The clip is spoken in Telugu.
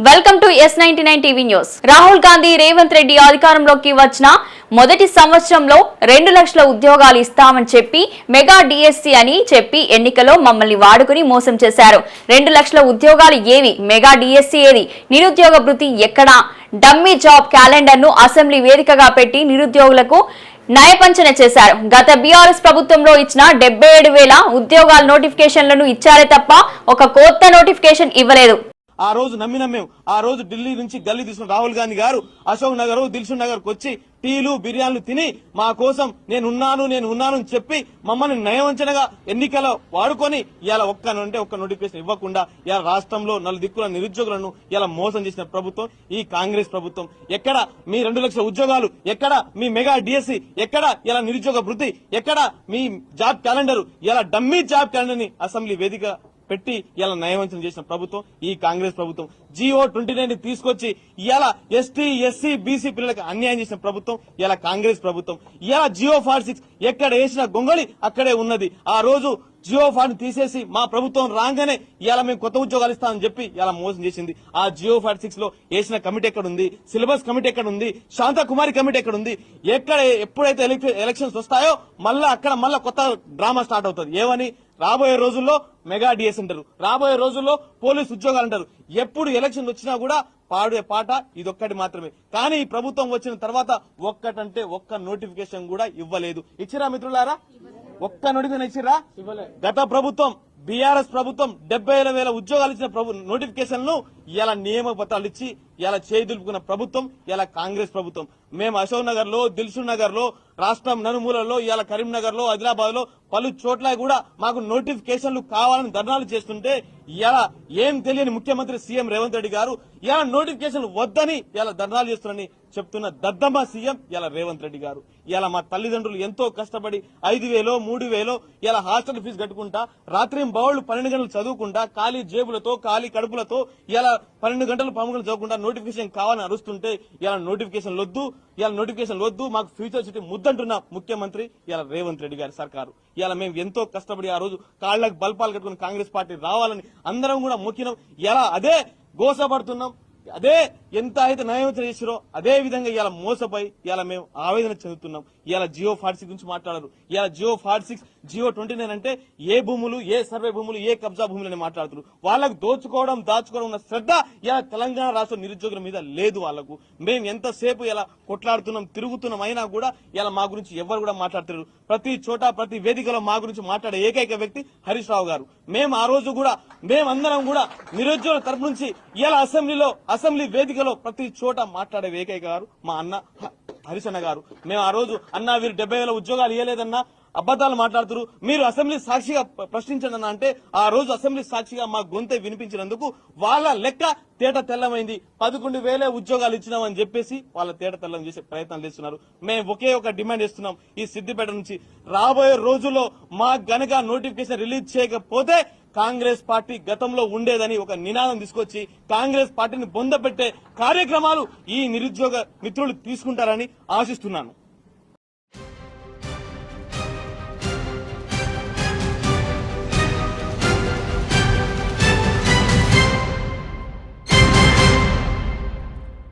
Welcome to S99 TV news. Rahul Gandhi Revanth Reddy అధికారంలోకి వచ్చిన మొదటి సంవత్సరంలో 2 లక్షల ఉద్యోగాలు ఇస్తామని చెప్పి మెగా డిఎస్సి అని చెప్పి ఎన్నికలో మమ్మల్ని వాడుకుని మోసం చేశారు. 2 లక్షల ఉద్యోగాలు ఏవి? మెగా డిఎస్సి ఏది? నిరుద్యోగ భృతి ఎక్కడా? డమ్మీ జాబ్ క్యాలెండర్ ను అసెంబ్లీ వేదికగా పెట్టి నిరుద్యోగులకు నయపంచన చేశారు. గత బీఆర్ఎస్ ప్రభుత్వంలో ఇచ్చిన 77,000 ఉద్యోగాల నోటిఫికేషన్లను ఇచ్చారే తప్ప ఒక కొత్త నోటిఫికేషన్ ఇవ్వలేదు. ఆ రోజు నమ్మినమేం ఆ రోజు ఢిల్లీ నుంచి గల్లీ తీసుకున్న రాహుల్ గాంధీ గారు అశోక్ నగర్ దిల్సుఖ్ నగర్ కు వచ్చి టీలు బిర్యానీలు తిని మా కోసం నేనున్నాను అని చెప్పి మమ్మల్ని నయవంచనగా ఎన్నికల్లో వాడుకొని ఇలా ఒక్క నోటిఫికేషన్ ఇవ్వకుండా ఇలా రాష్ట్రంలో 4 దిక్కుల నిరుద్యోగులను ఇలా మోసం చేసిన ప్రభుత్వం ఈ కాంగ్రెస్ ప్రభుత్వం. ఎక్కడ మీ 2 లక్షల ఉద్యోగాలు? ఎక్కడ మీ మెగా డిఎస్సి? ఎక్కడ ఇలా నిరుద్యోగ భృతి? ఎక్కడ మీ జాబ్ క్యాలెండర్? ఇలా డమ్మీ జాబ్ క్యాలెండర్ ని అసెంబ్లీ వేదిక పెట్టి ఇలా నయవంచన చేసిన ప్రభుత్వం ఈ కాంగ్రెస్ ప్రభుత్వం. జియో 29 తీసుకొచ్చి ఇలా ఎస్టీ ఎస్సీ బీసీ పిల్లలకు అన్యాయం చేసిన ప్రభుత్వం ఇలా కాంగ్రెస్ ప్రభుత్వం. ఇలా జియో 46 ఎక్కడ వేసిన గొంగళి అక్కడే ఉన్నది. ఆ రోజు జియో ఫార్డ్ తీసేసి మా ప్రభుత్వం రాగానే ఇలా మేము కొత్త ఉద్యోగాలు ఇస్తామని చెప్పి ఇలా మోసం చేసింది. ఆ జియో 46 లో వేసిన కమిటీ ఎక్కడ ఉంది? సిలబస్ కమిటీ ఎక్కడ ఉంది? శాంతకుమారి కమిటీ ఎక్కడ ఉంది? ఎప్పుడైతే ఎలక్షన్స్ వస్తాయో మళ్ళా కొత్త డ్రామా స్టార్ట్ అవుతుంది. ఏమని? రాబోయే రోజుల్లో మెగా డిఎస్ అంటారు, రాబోయే రోజుల్లో పోలీసు ఉద్యోగాలు అంటారు. ఎప్పుడు ఎలక్షన్ వచ్చినా కూడా పాడే పాట ఇదొక్కటి మాత్రమే. కానీ ఈ ప్రభుత్వం వచ్చిన తర్వాత ఒక్క నోటిఫికేషన్ కూడా ఇవ్వలేదు. ఇచ్చిరా మిత్రులారా? ఒక్క నోటిఫికేషన్ ఇచ్చిరా? గత ప్రభుత్వం బీఆర్ఎస్ ప్రభుత్వం 77,000 ఉద్యోగాలు ఇచ్చిన నోటిఫికేషన్లు ఇలా నియామక పత్రాలు ఇచ్చి ఇలా చేదులుపుకున్న ప్రభుత్వం ఇలా కాంగ్రెస్ ప్రభుత్వం. మేము అశోక్ నగర్ లో దిల్సుఖ్ నగర్ లో రాష్ట్రం నలుమూలలో ఇలా కరీంనగర్ లో ఆదిలాబాద్ లో పలు చోట్ల కూడా మాకు నోటిఫికేషన్లు కావాలని ధర్నాలు చేస్తుంటే ఇలా ఏం తెలియని ముఖ్యమంత్రి సీఎం రేవంత్ రెడ్డి గారు ఇలా నోటిఫికేషన్ వద్దని ఇలా ధర్నాలు చేస్తున్నారని చెప్తున్న దద్దమ్మ సీఎం ఇలా రేవంత్ రెడ్డి గారు. ఇలా మా తల్లిదండ్రులు ఎంతో కష్టపడి 5,000 3,000 ఇలా హాస్టల్ ఫీజు కట్టుకుంటా రాత్రి బౌళ్లు 12 గంటలు చదువుకుంటా ఖాళీ జేబులతో ఖాళీ కడుపులతో ఇలా 12 గంటలు 13 గంటలు చదువుకుంటా నోటిఫికేషన్ కావాలని అరుస్తుంటే ఇలా నోటిఫికేషన్ వద్దు మాకు ఫ్యూచర్ సిటీ ముద్దంటున్న ముఖ్యమంత్రి ఇలా రేవంత్ రెడ్డి గారి సర్కారు. ఇలా మేము ఎంతో కష్టపడి ఆ రోజు కాళ్లకు బల్పాలు కట్టుకుని కాంగ్రెస్ పార్టీ రావాలని అందరం కూడా మొక్కినాం. ఇలా అదే గోసపడుతున్నాం. అదే ఎంత అయితే నయవంచన చేసిరో అదే విధంగా ఇలా మోసపోయి ఇలా మేము ఆవేదన చెందుతున్నాం. ఇలా జియో 46 గురించి మాట్లాడారు. ఇలా జియో 46 జియో 29 అంటే ఏ భూములు, ఏ సర్వే భూములు, ఏ కబ్జా భూములు అని మాట్లాడుతున్నారు. వాళ్ళకు దాచుకోవడం ఉన్న శ్రద్ధ ఇలా తెలంగాణ రాష్ట్ర నిరుద్యోగుల మీద లేదు. వాళ్ళకు మేము ఎంతసేపు ఇలా కొట్లాడుతున్నాం తిరుగుతున్నాం అయినా కూడా ఇలా మా గురించి ఎవరు కూడా మాట్లాడుతున్నారు. ప్రతి చోట ప్రతి వేదికలో మా గురించి మాట్లాడే ఏకైక వ్యక్తి హరీష్ రావు గారు. మేము ఆ రోజు కూడా మేమందరం కూడా నిరుద్యోగుల తరపు నుంచి ఇలా అసెంబ్లీ వేదికలో ప్రతి చోట మాట్లాడే ఏకైక గారు మా అన్న హరీష్ అన్న గారు. మేము ఆ రోజు అన్నా వీరు 70,000 ఉద్యోగాలు ఇవ్వలేదన్నా అబద్దాలు మాట్లాడుతున్నారు, మీరు అసెంబ్లీ సాక్షిగా ప్రశ్నించండి అన్న అంటే ఆ రోజు అసెంబ్లీ సాక్షిగా మా గొంతె వినిపించినందుకు వాళ్ళ లెక్క తేట తెల్లమైంది. 11,000 ఉద్యోగాలు ఇచ్చినామని చెప్పేసి వాళ్ళ తేట తెల్లం చేసే ప్రయత్నాలు చేస్తున్నారు. మేము ఒకే ఒక డిమాండ్ చేస్తున్నాం ఈ సిద్దిపేట నుంచి, రాబోయే రోజుల్లో మా గనక నోటిఫికేషన్ రిలీజ్ చేయకపోతే కాంగ్రెస్ పార్టీ గతంలో ఉండేదని ఒక నినాదం తీసుకొచ్చి కాంగ్రెస్ పార్టీని బొందపెట్టే కార్యక్రమాలు ఈ నిరుద్యోగ మిత్రులు తీసుకుంటారని ఆశిస్తున్నాను.